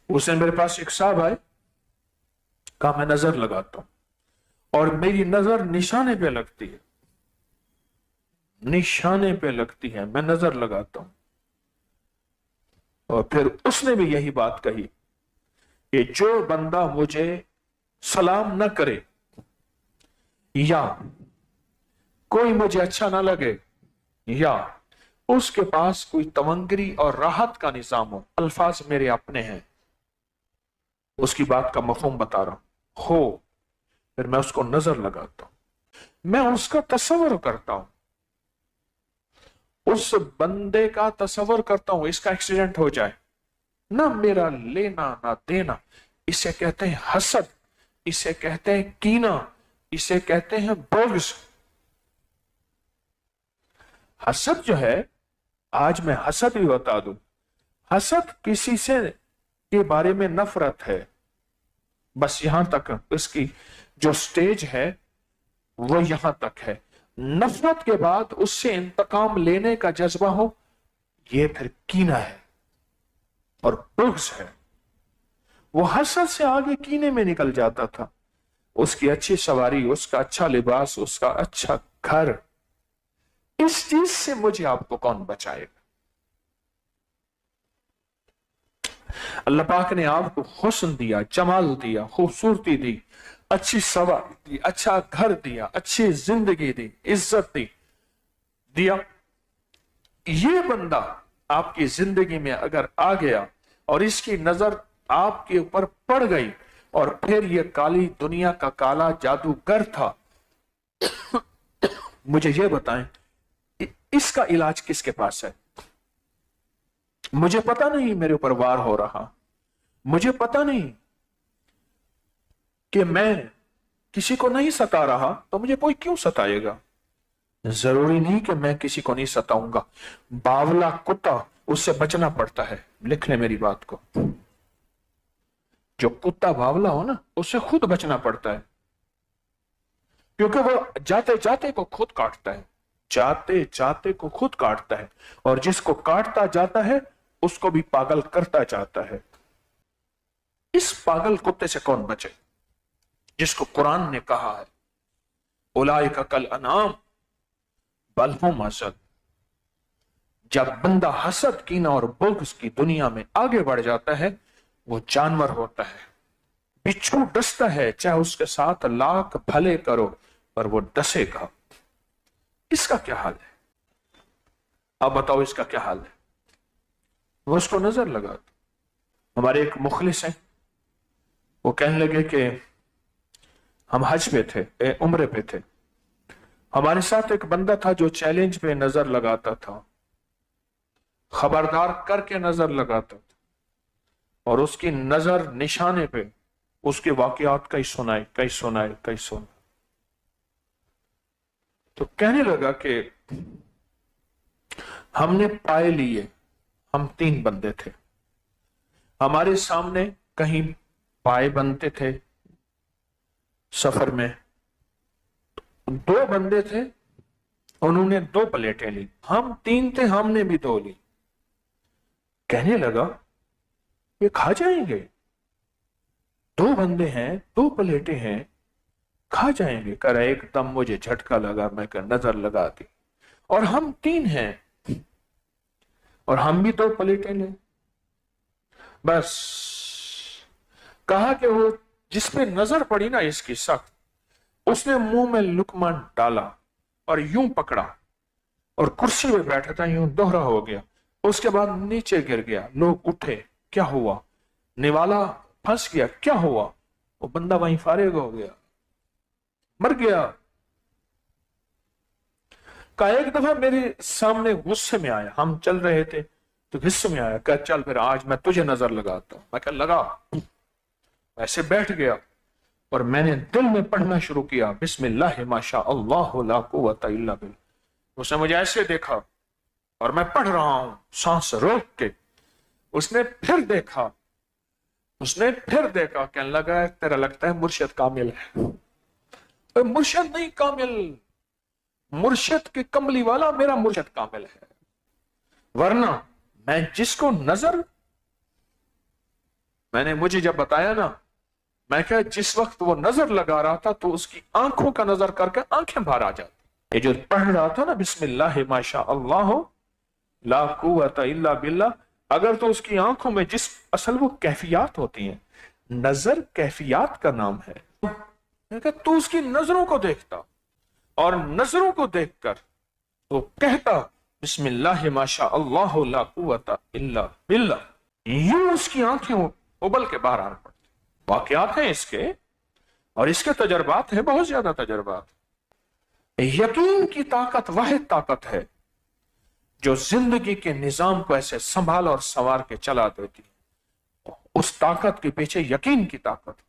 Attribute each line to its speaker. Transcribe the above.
Speaker 1: उसने मेरे पास एक साहब आए, कहा मैं नजर लगाता हूं और मेरी नजर निशाने पे लगती है, निशाने पे लगती है, मैं नजर लगाता हूं। और फिर उसने भी यही बात कही कि जो बंदा मुझे सलाम न करे या कोई मुझे अच्छा ना लगे या उसके पास कोई तवंगरी और राहत का निजाम हो, अल्फाज मेरे अपने हैं, उसकी बात का मफहूम बता रहा हो, फिर मैं उसको नजर लगाता हूं, मैं उसका तस्वर करता हूं, उस बंदे का तस्वर करता हूं, इसका एक्सीडेंट हो जाए, ना मेरा लेना ना देना। इसे कहते हैं हसद, इसे कहते हैं कीना, इसे कहते हैं बुग़्ज़। हसद जो है, आज मैं हसद भी बता दूं, हसद किसी से के बारे में नफरत है, बस यहां तक इसकी जो स्टेज है वो यहां तक है। नफरत के बाद उससे इंतकाम लेने का जज्बा हो, ये फिर कीना है और बुग़्ज़ है। वो हसद से आगे कीने में निकल जाता था। उसकी अच्छी सवारी, उसका अच्छा लिबास, उसका अच्छा घर, इस चीज से मुझे आपको कौन बचाएगा? अल्लाह पाक ने आपको हुस्न दिया, जमाल दिया, खूबसूरती दी, अच्छी सवारी दी, अच्छा घर दिया, अच्छी जिंदगी दी, इज्जत दी, दिया। ये बंदा आपकी जिंदगी में अगर आ गया और इसकी नजर आपके ऊपर पड़ गई और फिर ये काली दुनिया का काला जादूगर था, मुझे ये बताएं इसका इलाज किसके पास है? मुझे पता नहीं मेरे ऊपर वार हो रहा, मुझे पता नहीं कि मैं किसी को नहीं सता रहा, तो मुझे कोई क्यों सताएगा? जरूरी नहीं कि मैं किसी को नहीं सताऊंगा। बावला कुत्ता, उससे बचना पड़ता है। लिख ले मेरी बात को, जो कुत्ता बावला हो ना, उससे खुद बचना पड़ता है, क्योंकि वो जाते जाते को खुद काटता है, जाते जाते को खुद काटता है, और जिसको काटता जाता है उसको भी पागल करता जाता है। इस पागल कुत्ते से कौन बचे, जिसको कुरान ने कहा है उलाइका कल अनाम बल हुम अज़ल। जब बंदा हसद, कीना और बुग़्ज़ की दुनिया में आगे बढ़ जाता है, वो जानवर होता है। बिच्छू डसता है, चाहे उसके साथ लाख भले करो, पर वो डसेगा। इसका क्या हाल है? अब बताओ इसका क्या हाल है? वो उसको नजर लगा दो। हमारे एक मुखलिस हैं, वो कहने लगे कि हम हज पे थे, उम्रे पे थे, हमारे साथ एक बंदा था जो चैलेंज पे नजर लगाता था, खबरदार करके नजर लगाता था, और उसकी नजर निशाने पे उसके वाकयात कई सुनाए कई सुनाए कई सुनाए। तो कहने लगा कि हमने पाए लिए, हम 3 बंदे थे, हमारे सामने कहीं पाए बनते थे, सफर में 2 बंदे थे, उन्होंने 2 प्लेटें ली, हम 3 थे, हमने भी 2 ली। कहने लगा ये खा जाएंगे, 2 बंदे हैं, 2 प्लेटें हैं, खा जाएंगे। कर एकदम मुझे झटका लगा, मैं कर नजर लगा दी, और हम 3 हैं और हम भी 2 प्लेटें ले। बस कहा कि वो जिस पे नजर पड़ी ना इसकी सख्त, उसने मुंह में लुकमा डाला और यूं पकड़ा और कुर्सी पे बैठा था, यूं दोहरा हो गया, उसके बाद नीचे गिर गया। लोग उठे, क्या हुआ? निवाला फंस गया, क्या हुआ? वो बंदा वहीं फारिग हो गया, मर गया। का एक दफा मेरे सामने गुस्से में आया, हम चल रहे थे तो गुस्से में आया, कह चल फिर आज मैं तुझे नजर लगाता हूं। मैं कह लगा, ऐसे बैठ गया और मैंने दिल में पढ़ना शुरू किया, बिस्मिल्लाह माशा अल्लाह ला कुव्वता इल्ला बिल्लाह। उसने मुझे ऐसे देखा और मैं पढ़ रहा हूं सांस रोक के। उसने फिर देखा, उसने फिर देखा, कहने लगा तेरा लगता है मुर्शिद कामिल है। मुर्शिद नहीं कामिल, मुर्शिद की कमली वाला मेरा मुर्शिद कामिल है, वरना मैं जिसको नजर میں نے مجھے جب بتایا نا، میں کہا جس وقت وہ نظر لگا رہا تھا تو اس کی آنکھوں کا نظر کر کے آنکھیں باہر آ جاتی. یہ جو پڑھ رہا تھا نا بسم اللہ ما شاء اللہ لا قوت الا باللہ، اگر تو اس کی آنکھوں میں جس اصل وہ کیفیات ہوتی ہیں، نظر کیفیات کا نام ہے. میں کہا تو اس کی نظروں کو دیکھتا اور نظروں کو دیکھ کر وہ کہتا بسم اللہ ما شاء اللہ لا قوت الا باللہ، یوں اس کی آنکھیں ابل کے باہر آ پڑتی. واقعات ہیں اس کے، اور اس کے تجربات ہیں، بہت زیادہ تجربات. یقین کی طاقت واحد طاقت ہے جو زندگی کے نظام کو ایسے سنبھال اور سنوار کے چلا دیتی. اس طاقت کے پیچھے یقین کی طاقت.